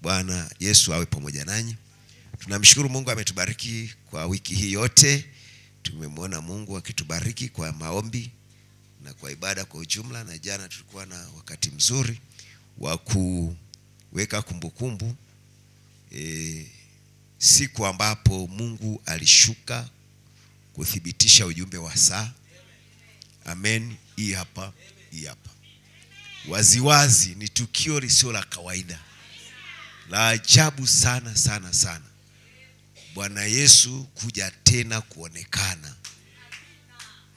Bwana Yesu awe pamoja nanyi. Tunamshukuru Mungu ametubariki kwa wiki hii yote. Tumemwona Mungu akitubariki kwa maombi na kwa ibada kwa ujumla, na jana tulikuwa na wakati mzuri wa kuweka kumbukumbu siku ambapo Mungu alishuka kuthibitisha ujumbe wa saa. Amen. Hii hapa waziwazi ni tukio lisilo la kawaida, la ajabu sana sana sana. Bwana Yesu kuja tena kuonekana,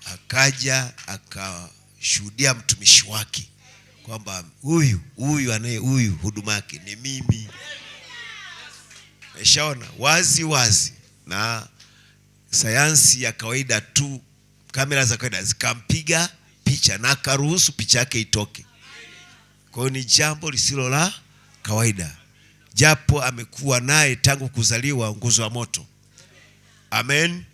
akaja akashuhudia mtumishi wake kwamba huyu huduma yake ni mimi. Meshaona wazi na sayansi ya kawaida tu, kamera za kawaida zikampiga picha na akaruhusu picha yake itoke. Kwa hiyo ni jambo lisilo la kawaida, japo amekuwa naye tangu kuzaliwa nguzo ya moto. Amen.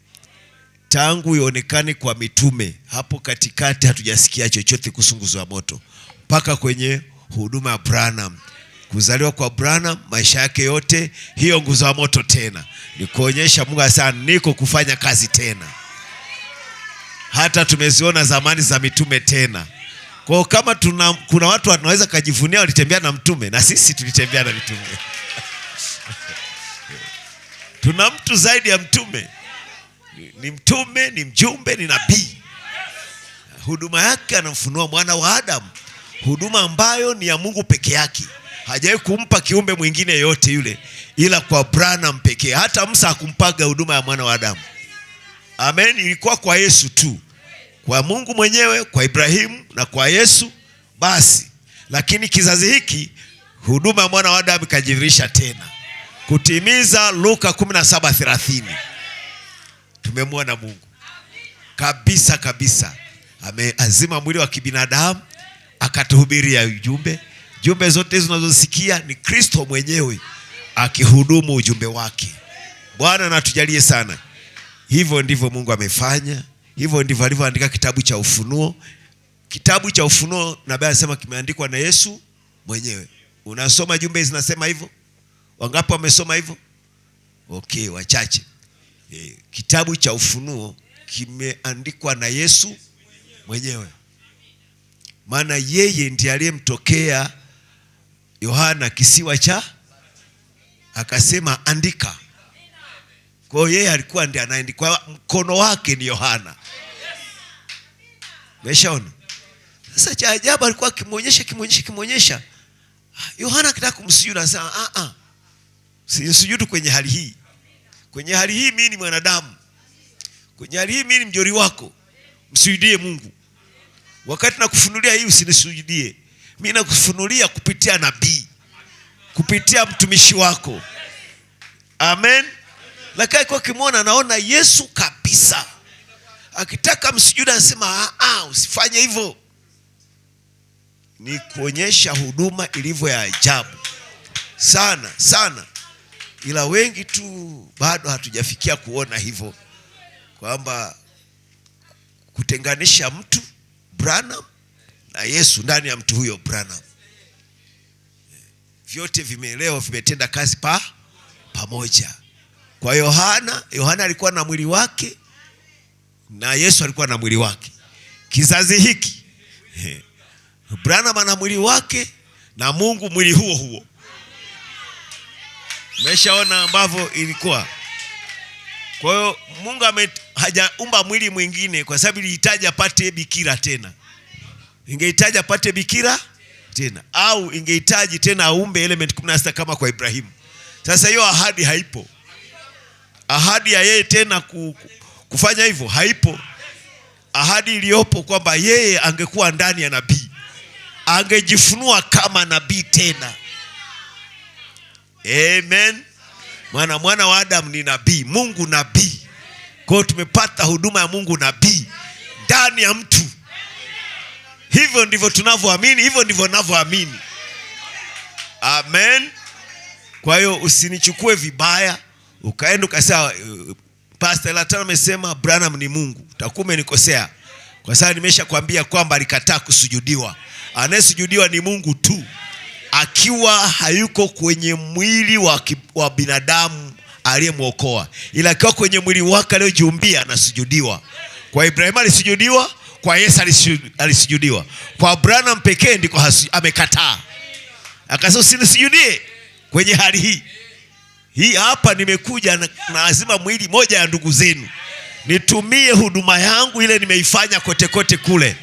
Tangu ionekane kwa mitume, hapo katikati hatujasikia chochote kuhusu nguzo ya moto mpaka kwenye huduma ya Branham. Kuzaliwa kwa Branham, maisha yake yote hiyo nguzo ya moto tena ni kuonyesha Mungu sana niko kufanya kazi tena. Hata tumeziona zamani za mitume tena. Kwa kama kuna watu wanaweza kujivunia walitembea na mtume, na sisi tulitembea na mitume. Tuna mtu zaidi ya mtume. Ni mtume, ni mjumbe, ni nabii. Huduma yake anamfunua mwana wa Adamu, huduma ambayo ni ya Mungu peke yake. Hajawahi kumpa kiumbe mwingine yote yule ila kwa Branham pekee. Hata Musa hakumpaga huduma ya mwana wa Adamu. Amen. Ilikuwa kwa Yesu tu, kwa Mungu mwenyewe, kwa Ibrahimu na kwa Yesu basi. Lakini kizazi hiki huduma ya mwana wa Adamu ikajidhihirisha tena, kutimiza Luka 17:30. Tumemwona Mungu kabisa. Ameazima mwili wa kibinadamu akatuhubiria ujumbe. Jumbe zote hizo tunazosikia ni Kristo mwenyewe akihudumu ujumbe wake. Bwana natujalie sana. Hivyo ndivyo Mungu amefanya. Hivyo ndivyo alivyoandika kitabu cha Ufunuo. Kitabu cha Ufunuo nabii anasema kimeandikwa na Yesu mwenyewe. Unasoma jumbe zinasema hivyo? Wangapi wamesoma hivyo? Okay, wachache. Kitabu cha Ufunuo kimeandikwa na Yesu mwenyewe. Maana yeye ndiye aliyemtokea Yohana kisiwa cha, akasema andika. Kwa hiyo yeye alikuwa ndiye anaandika, kwa mkono wake ni Yohana. Meshaona? Sasa cha ajabu alikuwa akimuonyesha. Yohana akitaka kumsujudu anasema sisujudu kwenye hali hii. Kwenye hali hii mimi ni mwanadamu. Kwenye hali hii mimi ni mjoli wako. Msujudie Mungu. Wakati nakufunulia hii usinisujudie. Mimi nakufunulia kupitia nabii, kupitia mtumishi wako. Amen. Lakini kwa kimwona anaona Yesu kabisa. Akitaka msujudu anasema usifanye hivyo. Ni kuonyesha huduma ilivyo ya ajabu sana. Ila wengi tu bado hatujafikia kuona hivyo, kwamba kutenganisha mtu Branham na Yesu ndani ya mtu huyo Branham. Vyote vimeelewa, vimetenda kazi pamoja. Kwa Yohana alikuwa na mwili wake na Yesu alikuwa na mwili wake. Kizazi hiki Branham ana mwili wake na Mungu mwili huo. Umeshaona ambavyo ilikuwa. Kwa hiyo Mungu hajaumba mwili mwingine kwa sababu ilihitaji apate bikira tena. Ingehitaji apate bikira tena, au ingehitaji tena aumbe element 16 kama kwa Ibrahimu. Sasa hiyo ahadi haipo. Ahadi ya yeye tena kufanya hivyo haipo. Ahadi iliyopo kwamba yeye angekuwa ndani ya nabii, angejifunua kama nabii tena. Amen. Mwana wa Adamu ni nabii, Mungu nabii. Kwa hiyo tumepata huduma ya Mungu nabii ndani ya mtu. Hivyo ndivyo tunavyoamini, hivyo ndivyo ninavyoamini. Amen. Kwa hiyo usinichukue vibaya ukaenda ukasema Pastor Latana amesema Branham ni Mungu. Utakuwa umenikosea. Kwa sababu nimeshakwambia kwamba alikataa kusujudiwa. Anayesujudiwa ni Mungu tu. akiwa hayuko kwenye mwili wa binadamu aliyemwokoa, ila akiwa kwenye mwili wake aliyojiumbia anasujudiwa. Kwa Ibrahimu alisujudiwa, kwa Yesu alisujudiwa, kwa Abraham pekee ndiko amekataa, akasema usinisujudie kwenye hali hii hapa nimekuja na lazima mwili moja ya ndugu zenu nitumie huduma yangu ile nimeifanya kote kote kule.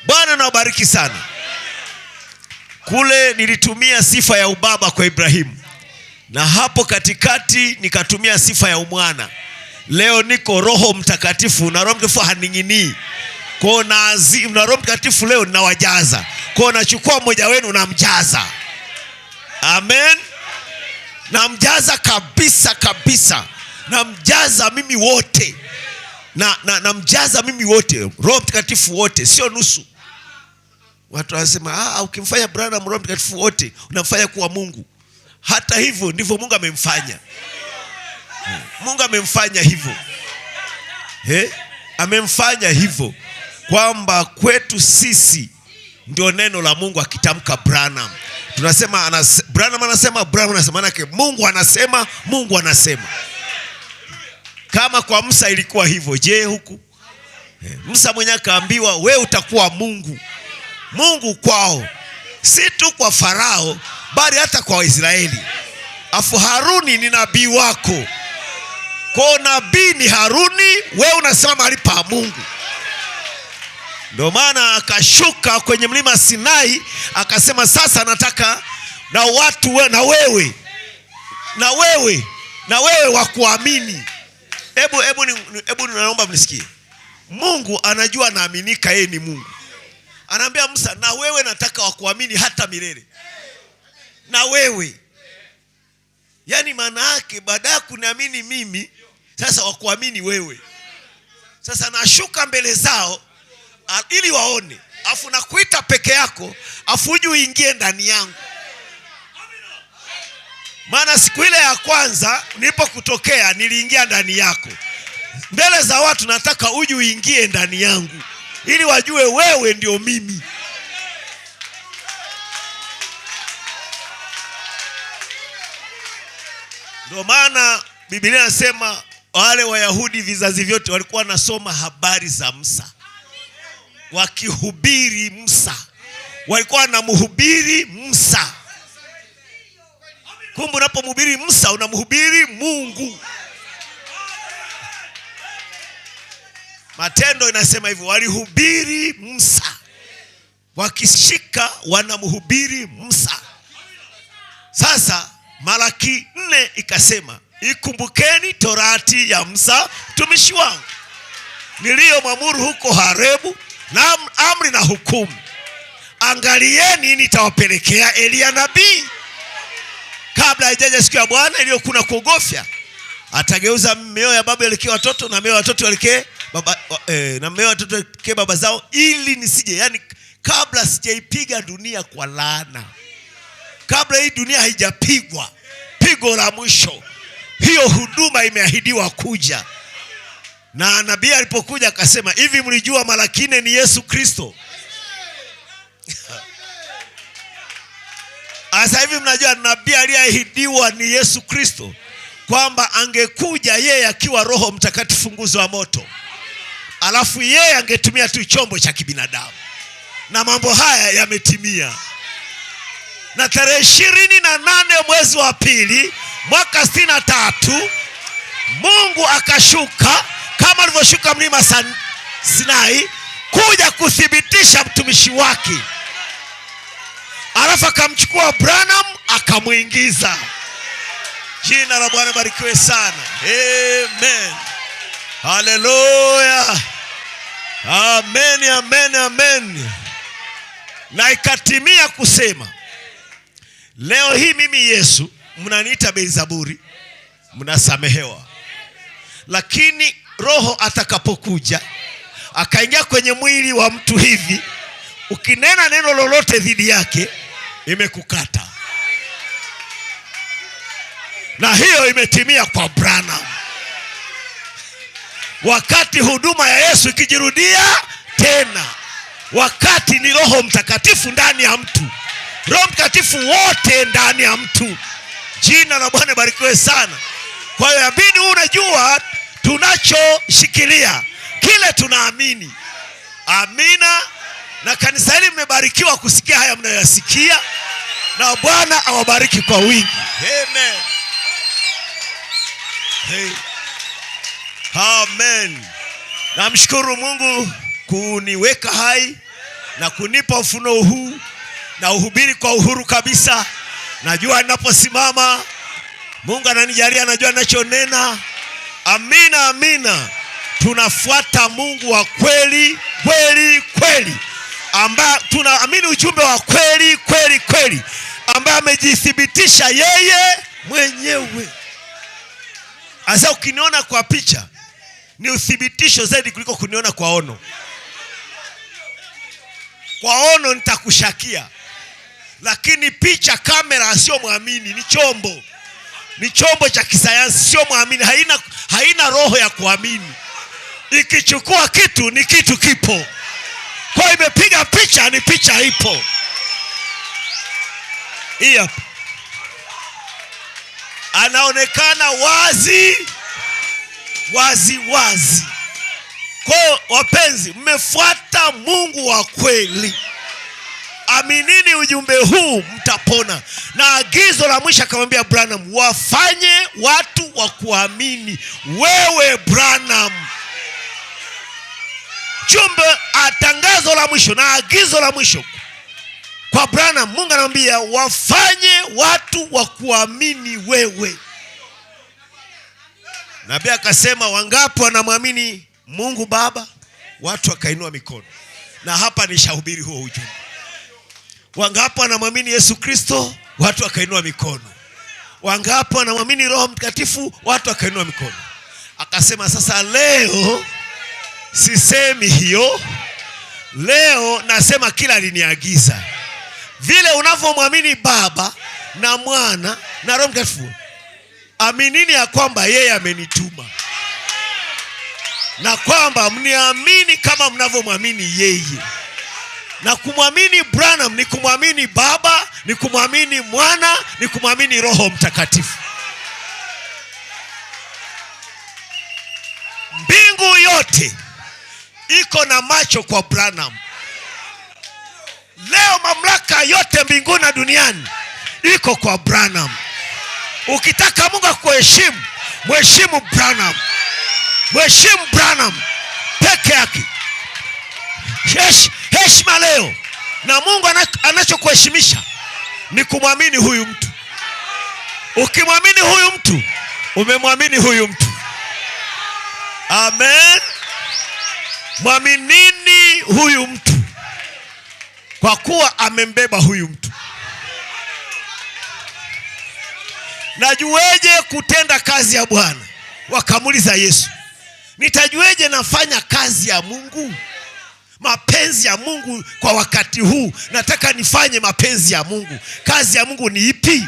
Bwana na wabariki sana. Kule nilitumia sifa ya ubaba kwa Ibrahimu, na hapo katikati nikatumia sifa ya umwana. Leo niko Roho Mtakatifu, na Roho Mtakatifu haning'inii. Kwa na Roho Mtakatifu leo ninawajaza. Kwa nachukua mmoja wenu namjaza. Amen. Namjaza kabisa kabisa. Namjaza mimi wote. Namjaza mimi wote. Roho Mtakatifu wote, sio nusu. Watu wanasema ukimfanya Branham Roho Mtakatifu wote unamfanya kuwa Mungu. Hata hivyo ndivyo Mungu amemfanya. Mungu amemfanya hivyo. Amemfanya hivyo kwamba kwetu sisi ndio neno la Mungu akitamka Branham. Tunasema Branham anasema, Branham anasema, manake Mungu anasema, Mungu anasema. Kama kwa Musa ilikuwa hivyo, je huku? Musa mwenyewe akaambiwa wewe utakuwa Mungu. Mungu kwao, si tu kwa Farao bali hata kwa Waisraeli. Afu Haruni ni nabii wako. Kwa nabii ni Haruni, wewe unasema mahali pa Mungu. Ndio maana akashuka kwenye mlima Sinai akasema sasa nataka na watu na wewe wakuamini. Hebu naomba mnisikie. Mungu anajua naaminika yeye ni Mungu. Anaambia Musa, na wewe nataka wakuamini hata milele. Na wewe. Yaani maana yake baada ya kuniamini mimi, sasa wakuamini wewe. Sasa nashuka mbele zao ili waone. Afu nakuita peke yako, afu uje uingie ndani yangu. Maana siku ile ya kwanza nilipokutokea niliingia ndani yako. Mbele za watu nataka uje uingie ndani yangu ili wajue wewe ndio mimi. Ndio maana Biblia inasema wale Wayahudi vizazi vyote walikuwa wanasoma habari za Musa, wakihubiri Musa, walikuwa wanamhubiri Musa. Kumbe unapomhubiri Musa unamhubiri Mungu. Matendo inasema hivyo, walihubiri Musa, wakishika wanamhubiri Musa. Sasa Malaki 4 ikasema, ikumbukeni torati ya Musa mtumishi wangu niliyomwamuru huko Harebu, na amri na hukumu. Angalieni nitawapelekea Elia nabii kabla haijaja siku ya Bwana iliyokuwa kuogofya. Atageuza mioyo ya baba elekee watoto, na mioyo ya watoto elekee baba, na mioyo ya watoto elekee baba zao, ili nisije, yani kabla sijaipiga dunia kwa laana, kabla hii dunia haijapigwa pigo la mwisho, hiyo huduma imeahidiwa kuja. Na nabii alipokuja akasema, hivi mlijua Malaki 4 ni Yesu Kristo? Asa hivi mnajua nabii aliyeahidiwa ni Yesu Kristo, kwamba angekuja yeye akiwa Roho Mtakatifu nguzo wa moto, alafu yeye angetumia tu chombo cha kibinadamu, na mambo haya yametimia. Na tarehe 28 mwezi wa pili mwaka 63 Mungu akashuka kama alivyoshuka mlima Sinai kuja kuthibitisha mtumishi wake. Alafu akamchukua Branham akamuingiza. Jina la Bwana barikiwe sana. Amen. Hallelujah. Amen, amen, amen. Na ikatimia kusema, leo hii mimi Yesu mnaniita Beelzebuli, mnasamehewa. Lakini Roho atakapokuja akaingia kwenye mwili wa mtu hivi, ukinena neno lolote dhidi yake imekukata. Na hiyo imetimia kwa Branham. Wakati huduma ya Yesu ikijirudia tena, wakati ni Roho Mtakatifu ndani ya mtu, Roho Mtakatifu wote ndani ya mtu. Jina la Bwana barikiwe sana. Kwa hiyo yabidi unajua tunachoshikilia kile tunaamini. Amina. Na kanisa hili mmebarikiwa kusikia haya mnayoyasikia, na Bwana awabariki kwa wingi. Amen. Hey. Amen. Namshukuru Mungu kuniweka hai na kunipa ufunuo huu na uhubiri kwa uhuru kabisa. Najua ninaposimama Mungu ananijalia, anajua ninachonena. Amina, amina. Tunafuata Mungu wa kweli kweli kweli, ambaye tunaamini ujumbe wa kweli kweli kweli, ambaye amejithibitisha yeye mwenyewe. Asa ukiniona kwa picha ni uthibitisho zaidi kuliko kuniona kwa ono. Kwa ono nitakushakia, lakini picha, kamera sio muamini, ni chombo. Ni chombo cha kisayansi, sio muamini, haina roho ya kuamini. Ikichukua kitu ni kitu kipo. Kwa imepiga picha ni picha ipo. Hii anaonekana wazi wazi wazi. Kwa wapenzi, mmefuata Mungu wa kweli, aminini ujumbe huu mtapona. Na agizo la mwisho akamwambia Branham, wafanye watu wa kuamini wewe Branham. Jumbe, tangazo la mwisho na agizo la mwisho kwa Branham, Mungu anamwambia wafanye watu wa kuamini wewe. Nabii akasema, wangapi wanamwamini Mungu Baba? Watu wakainua mikono. Na hapa nishahubiri huo ujumbe. Wangapi wanamwamini Yesu Kristo? Watu wakainua mikono. Wangapi wanamwamini Roho Mtakatifu? Watu wakainua mikono. Akasema, sasa leo sisemi hiyo, leo nasema kila aliniagiza. Vile unavyomwamini Baba na Mwana na Roho Mtakatifu, aminini ya kwamba yeye amenituma, na kwamba mniamini kama mnavyomwamini yeye. Na kumwamini Branham ni kumwamini Baba, ni kumwamini Mwana, ni kumwamini Roho Mtakatifu. Mbingu yote iko na macho kwa Branham. Leo mamlaka yote mbinguni na duniani iko kwa Branham. Ukitaka Mungu akuheshimu, mheshimu Branham. Mheshimu Branham peke yake. Heshima leo. Na Mungu anachokuheshimisha ni kumwamini huyu mtu. Ukimwamini huyu mtu, umemwamini huyu mtu. Amen. Mwaminini huyu mtu, kwa kuwa amembeba huyu mtu. Najueje kutenda kazi ya Bwana? Wakamuuliza Yesu, nitajueje nafanya kazi ya Mungu? Mapenzi ya Mungu kwa wakati huu, nataka nifanye mapenzi ya Mungu. Kazi ya Mungu ni ipi?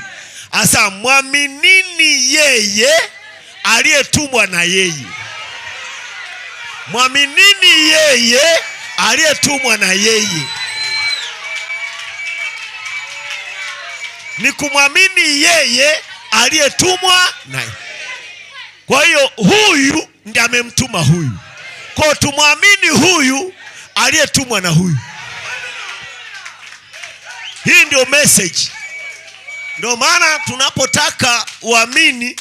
Asa, mwaminini yeye aliyetumwa na yeye. Mwaminini yeye aliyetumwa na yeye. Ni kumwamini yeye aliyetumwa naye. Kwa hiyo huyu ndiye amemtuma huyu. Kwa tumwamini huyu aliyetumwa na huyu. Hii ndio message. Ndio maana tunapotaka uamini,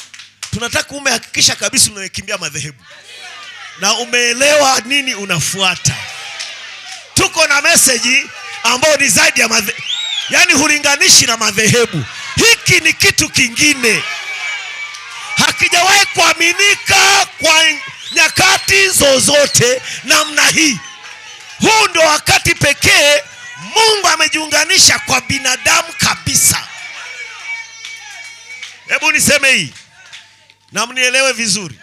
tunataka umehakikisha kabisa unakimbia madhehebu na umeelewa nini unafuata. Tuko na message ambayo ni zaidi ya yani hulinganishi na madhehebu. Hiki ni kitu kingine, hakijawahi kuaminika kwa nyakati zozote namna hii. Huu ndio wakati pekee Mungu amejiunganisha kwa binadamu kabisa. Hebu niseme hii na mnielewe vizuri.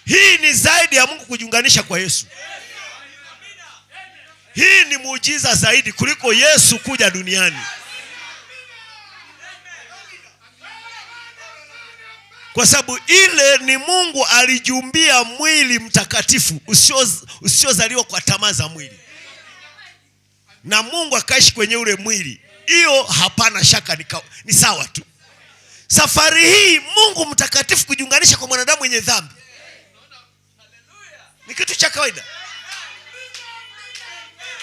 Hii ni zaidi ya Mungu kujiunganisha kwa Yesu. Hii ni muujiza zaidi kuliko Yesu kuja duniani. Kwa sababu ile ni Mungu alijumbia mwili mtakatifu usiozaliwa kwa tamaa za mwili. Na Mungu akaishi kwenye ule mwili hiyo hapana shaka ni sawa tu. Safari hii Mungu mtakatifu kujiunganisha kwa mwanadamu mwenye dhambi ni kitu cha kawaida.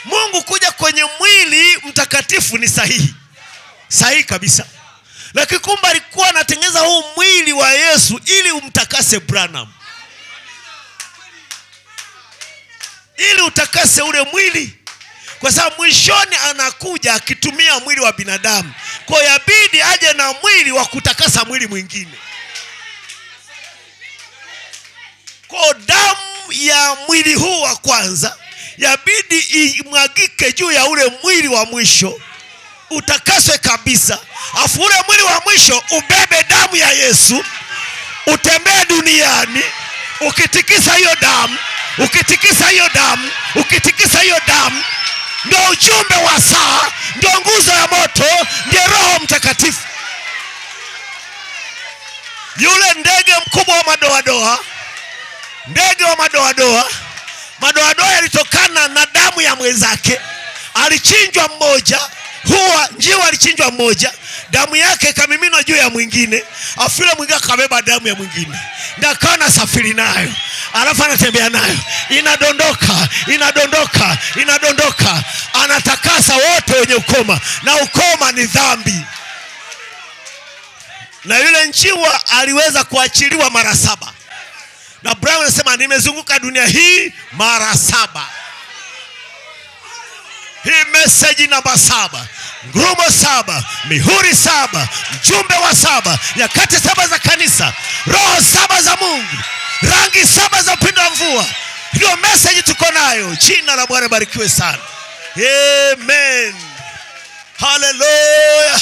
Mungu kuja kwenye mwili mtakatifu ni sahihi kabisa. Lakini kumbe alikuwa anatengeneza huu mwili wa Yesu ili umtakase Branham, ili utakase ule mwili, kwa sababu mwishoni anakuja akitumia mwili wa binadamu. Kwa yabidi aje na mwili wa kutakasa mwili mwingine. Kwa damu ya mwili huu wa kwanza yabidi imwagike juu ya ule mwili wa mwisho, utakaswe kabisa. Afu ule mwili wa mwisho ubebe damu ya Yesu, utembee duniani ukitikisa hiyo damu, ukitikisa hiyo damu, ukitikisa hiyo damu. Ndio ujumbe wa saa, ndio nguzo ya moto, ndio Roho Mtakatifu. Yule ndege mkubwa wa madoadoa, ndege wa madoadoa, madoadoa yalitokana na damu ya mwenzake. Alichinjwa mmoja, huwa njiwa alichinjwa mmoja, damu yake ikamiminwa juu ya mwingine, afu yule mwingine akabeba damu ya mwingine, ndio akawa safiri nayo, alafu anatembea nayo, inadondoka, inadondoka, inadondoka. Anatakasa wote wenye ukoma, na ukoma ni dhambi. Na yule njiwa aliweza kuachiliwa mara 7. Na Brown anasema nimezunguka dunia hii mara 7. Hii message namba 7, ngurumo 7, mihuri 7, mjumbe wa 7, nyakati 7 za kanisa, roho 7 za Mungu, rangi 7 za upinde wa mvua. Ndio message tuko nayo. Jina la Bwana barikiwe sana. Amen. Hallelujah.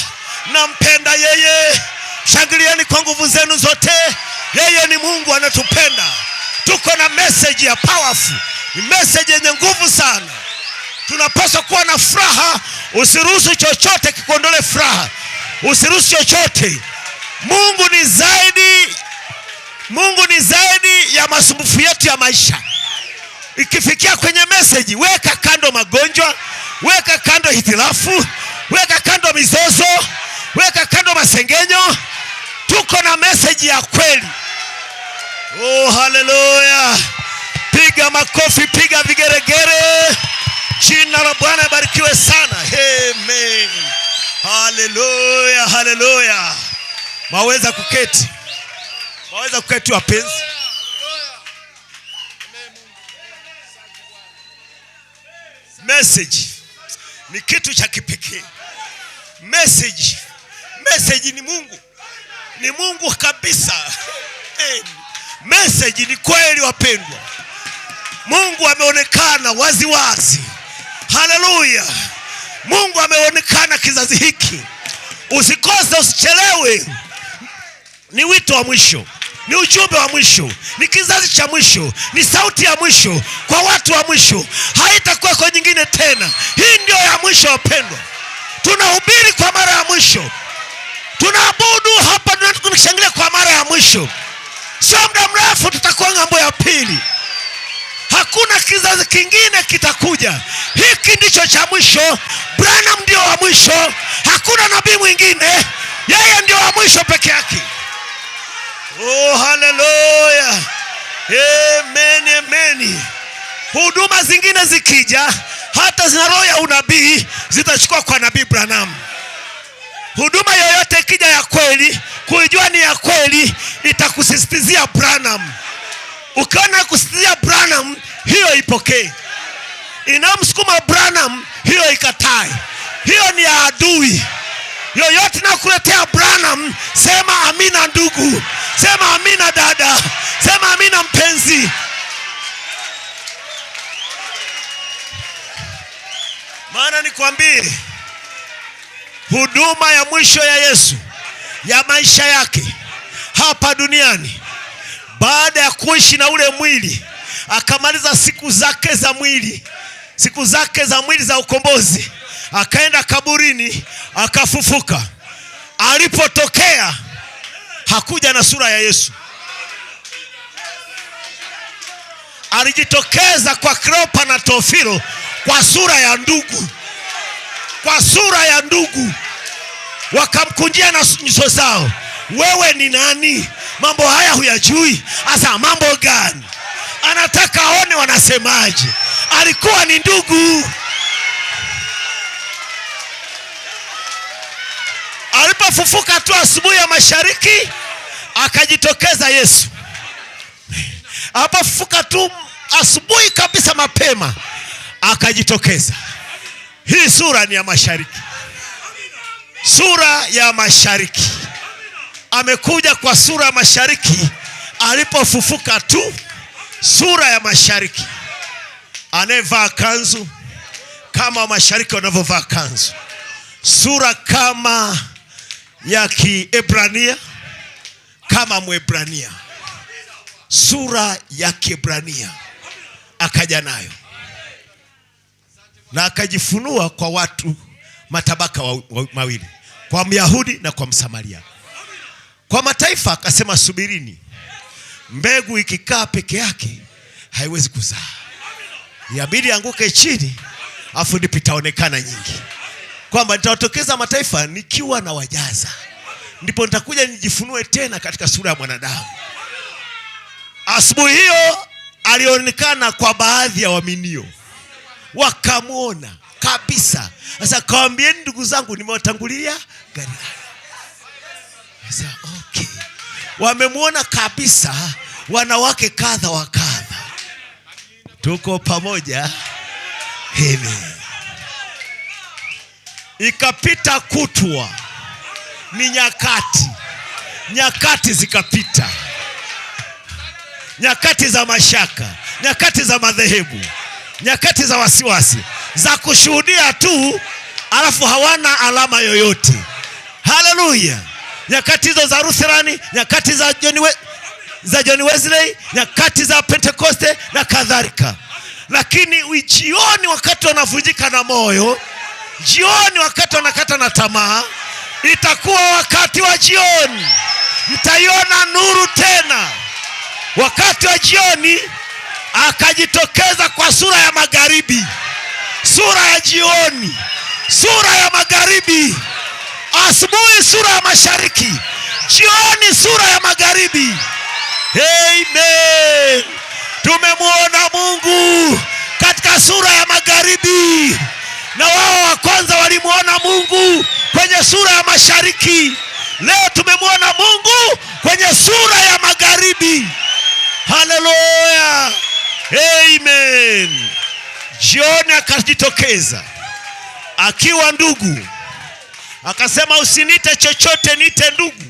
Nampenda yeye. Shangilieni kwa nguvu zenu zote. Yeye ni Mungu anatupenda. Tuko na message ya powerful. Ni message yenye nguvu sana. Tunapaswa kuwa na furaha. Usiruhusu chochote kikuondole furaha. Usiruhusu chochote. Mungu ni zaidi ya masumbufu yetu ya maisha. Ikifikia kwenye message, weka kando magonjwa, weka kando hitilafu, weka kando mizozo, weka kando masengenyo. Tuko na message ya kweli. Oh, hallelujah. Piga makofi, piga vigeregere. Jina la Bwana barikiwe sana. Amen. Hallelujah, hallelujah. Maweza kuketi. Maweza kuketi wapenzi. Message ni kitu cha kipekee. Message ni Mungu. Ni Mungu kabisa. Message ni kweli wapendwa. Mungu ameonekana wazi wazi. Hallelujah. Mungu ameonekana kizazi hiki. Usikose, usichelewe. Ni wito wa mwisho. Ni ujumbe wa mwisho. Ni kizazi cha mwisho. Ni sauti ya mwisho kwa watu wa mwisho. Haitakuwa kwa nyingine tena. Hii ndio ya mwisho wapendwa. Tunahubiri kwa mara ya mwisho. Tunaabudu hapa, tunashangilia kwa mara ya mwisho. Sio muda mrefu tutakuwa ng'ambo ya pili. Hakuna kizazi kingine kitakuja. Hiki ndicho cha mwisho. Branham ndio wa mwisho. Hakuna nabii mwingine. Yeye ndio wa mwisho peke yake. Oh, hallelujah. Amen, amen. Huduma zingine zikija, hata zina roho ya unabii, zitachukua kwa nabii Branham. Huduma yoyote ikija ya kweli, kuijua ni ya kweli, itakusisitizia Branham. Ukiona kusisitizia Branham, hiyo ipokee. Inamsukuma Branham, hiyo ikatae. Hiyo ni ya adui. Yoyote na kuletea Branham, sema amina ndugu. Sema amina dada. Sema amina mpenzi. Maana nikwambie, huduma ya mwisho ya Yesu, ya maisha yake hapa duniani, baada ya kuishi na ule mwili, akamaliza siku zake za mwili, siku zake za mwili za ukombozi, akaenda kaburini, akafufuka. Alipotokea hakuja na sura ya Yesu. Alijitokeza kwa Kleopa na Teofilo kwa sura ya ndugu, kwa sura ya ndugu, wakamkunjia na nyuso zao. Wewe ni nani? Mambo haya huyajui? Asa mambo gani? Anataka aone wanasemaje. Alikuwa ni ndugu. Alipofufuka tu asubuhi ya mashariki, akajitokeza Yesu. Alipofufuka tu asubuhi kabisa mapema, akajitokeza. Hii sura ni ya mashariki. Sura ya mashariki. Amekuja kwa sura ya mashariki. Alipofufuka tu, sura ya mashariki. Anayevaa kanzu kama mashariki wanavyovaa kanzu. Sura kama ya Kiebrania, kama Mwebrania. Sura ya Kiebrania akaja nayo, na akajifunua kwa watu matabaka mawili, kwa Myahudi na kwa Msamaria. Kwa mataifa akasema, subirini, mbegu ikikaa peke yake haiwezi kuzaa, inabidi anguke chini, afu ndipo itaonekana nyingi. Kwamba nitawatokeza mataifa nikiwa na wajaza, ndipo nitakuja nijifunue tena katika sura ya mwanadamu. Asubuhi hiyo alionekana kwa baadhi ya waaminio, wakamwona kabisa. Sasa kawaambieni, ndugu zangu, nimewatangulia Galilaya. Sasa okay, wamemwona kabisa, wanawake kadha wa kadha. Tuko pamoja? Amen. Ikapita kutwa, ni nyakati zikapita, nyakati za mashaka, nyakati za madhehebu, nyakati za wasiwasi, za kushuhudia tu alafu hawana alama yoyote. Haleluya! Nyakati hizo za Lutherani, nyakati za John Wesley, nyakati za Pentekoste na kadhalika. Lakini jioni, wakati wanavunjika na moyo, jioni wakati wanakata na tamaa, itakuwa wakati wa jioni, mtaiona nuru tena. Wakati wa jioni akajitokeza kwa sura ya magharibi. Sura ya jioni, sura ya magharibi. Asubuhi sura ya mashariki, jioni sura ya magharibi. Amen. Tumemwona Mungu katika sura ya magharibi, na wao wa kwanza walimwona Mungu kwenye sura ya mashariki. Leo tumemwona Mungu kwenye sura ya magharibi. Haleluya. Amen. Jioni akajitokeza akiwa ndugu. Akasema, usinite chochote, niite ndugu.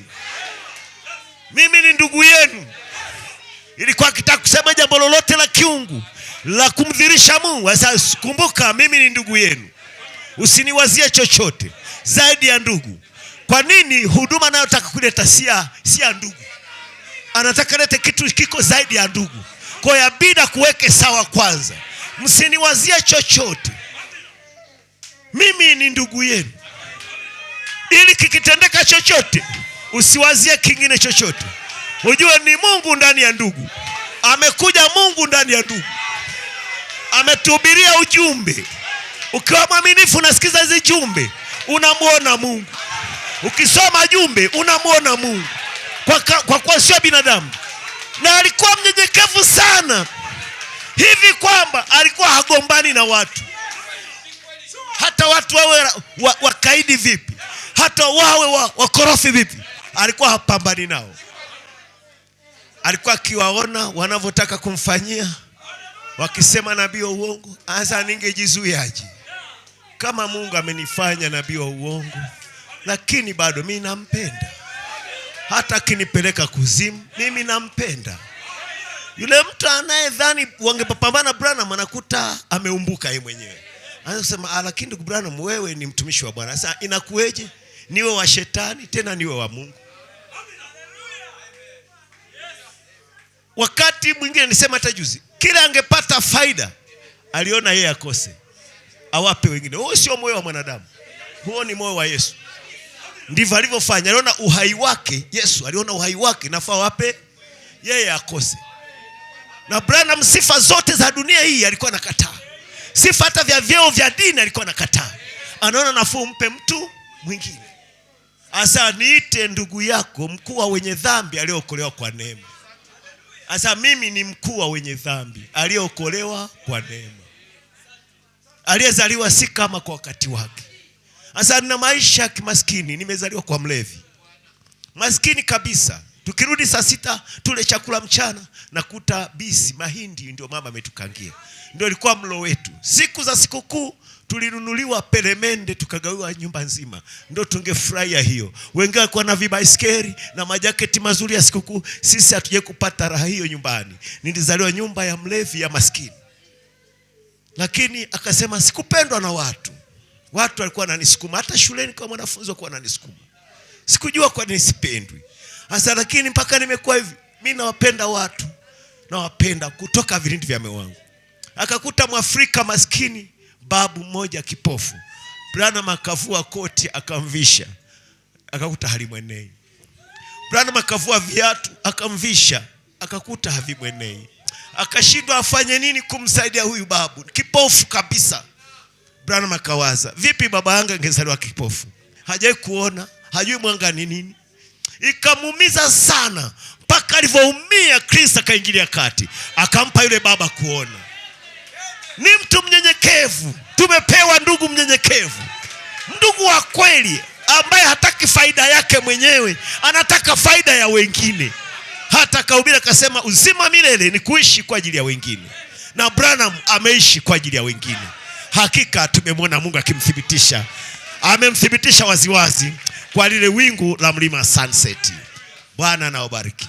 Mimi ni ndugu yenu. Ilikuwa akitaka kusema jambo lolote la kiungu, la kumdhirisha Mungu. Sasa kumbuka, mimi ni ndugu yenu. Usiniwazie chochote zaidi ya ndugu. Kwa nini? Huduma anayotaka kuleta si ya ndugu. Anataka lete kitu kiko zaidi ya ndugu. Kwa hiyo yabida kuweke sawa kwanza. Msiniwazie chochote, mimi ni ndugu yenu. Ili kikitendeka chochote, usiwazie kingine chochote. Ujue ni Mungu ndani ya ndugu. Amekuja Mungu ndani ya ndugu, ametuhubiria ujumbe. Ukiwa mwaminifu unasikiza hizi jumbe, unamwona Mungu. Ukisoma jumbe unamwona Mungu. Kwa sio binadamu. Na alikuwa mnyenyekevu sana, hivi kwamba alikuwa hagombani na watu. Hata watu wawe wakaidi vipi, hata wawe wakorofi vipi, alikuwa hapambani nao. Alikuwa akiwaona wanavyotaka kumfanyia, wakisema nabii wa uongo. Asa ningejizuiaje kama Mungu amenifanya nabii wa uongo, lakini bado mimi nampenda. Hata akinipeleka kuzimu, mimi nampenda. Yule mtu anayedhani wangepambana Branham, anakuta ameumbuka yeye mwenyewe. Anasema, lakini ndugu Branham, wewe ni mtumishi wa Bwana. Sasa inakueje niwe wa shetani tena niwe wa Mungu? Wakati mwingine nisema hata juzi, kila angepata faida aliona yeye akose, awape wengine. Huo sio moyo wa mwanadamu, huo ni moyo wa Yesu. Ndivyo alivyofanya. Aliona uhai wake, Yesu aliona uhai wake nafaa wape yeye akose. Na Branham sifa zote za dunia hii alikuwa anakataa. Sifa hata vya vyeo vya dini alikuwa anakataa. anaona nafuu mpe mtu mwingine. Asa niite ndugu yako mkuu wa wenye dhambi aliyeokolewa kwa neema. Asa mimi ni mkuu wa wenye dhambi aliyeokolewa kwa neema, aliyezaliwa si kama kwa wakati wake. Asa nina maisha ya kimaskini, nimezaliwa kwa mlevi, maskini kabisa. Tukirudi saa 6 tule chakula mchana, nakuta bisi mahindi ndio mama ametukangia, ndio ilikuwa mlo wetu. Siku za sikukuu tulinunuliwa peremende tukagawiwa nyumba nzima, ndio tungefurahia hiyo. Wengine walikuwa na vibaiskeli na majaketi mazuri ya sikukuu, sisi hatuje kupata raha hiyo nyumbani. Nilizaliwa nyumba ya mlevi ya maskini. Lakini akasema sikupendwa na watu. Watu walikuwa wananisukuma, hata shuleni kwa mwanafunzi walikuwa wananisukuma. Sikujua kwa nini sipendwi. Asa lakini mpaka nimekuwa hivi, mimi nawapenda watu, nawapenda kutoka vilindi vya moyo wangu. Akakuta Mwafrika maskini, babu mmoja kipofu, Branham akavua koti akamvisha, akakuta halimwenei. Branham akavua viatu akamvisha, akakuta havimwenei. Akashindwa afanye nini kumsaidia huyu babu kipofu kabisa. Branham akawaza, vipi baba yangu angezaliwa kipofu? Hajai kuona, hajui mwanga ni nini. Ikamuumiza sana mpaka alivyoumia, Kristo akaingilia kati, akampa yule baba kuona. Ni mtu mnyenyekevu. Tumepewa ndugu mnyenyekevu, ndugu wa kweli ambaye hataki faida yake mwenyewe, anataka faida ya wengine. Hata kahubiri akasema uzima milele ni kuishi kwa ajili ya wengine, na Branham ameishi kwa ajili ya wengine. Hakika tumemwona Mungu akimthibitisha, amemthibitisha waziwazi kwa lile wingu la mlima Sunset. Bwana na wabariki.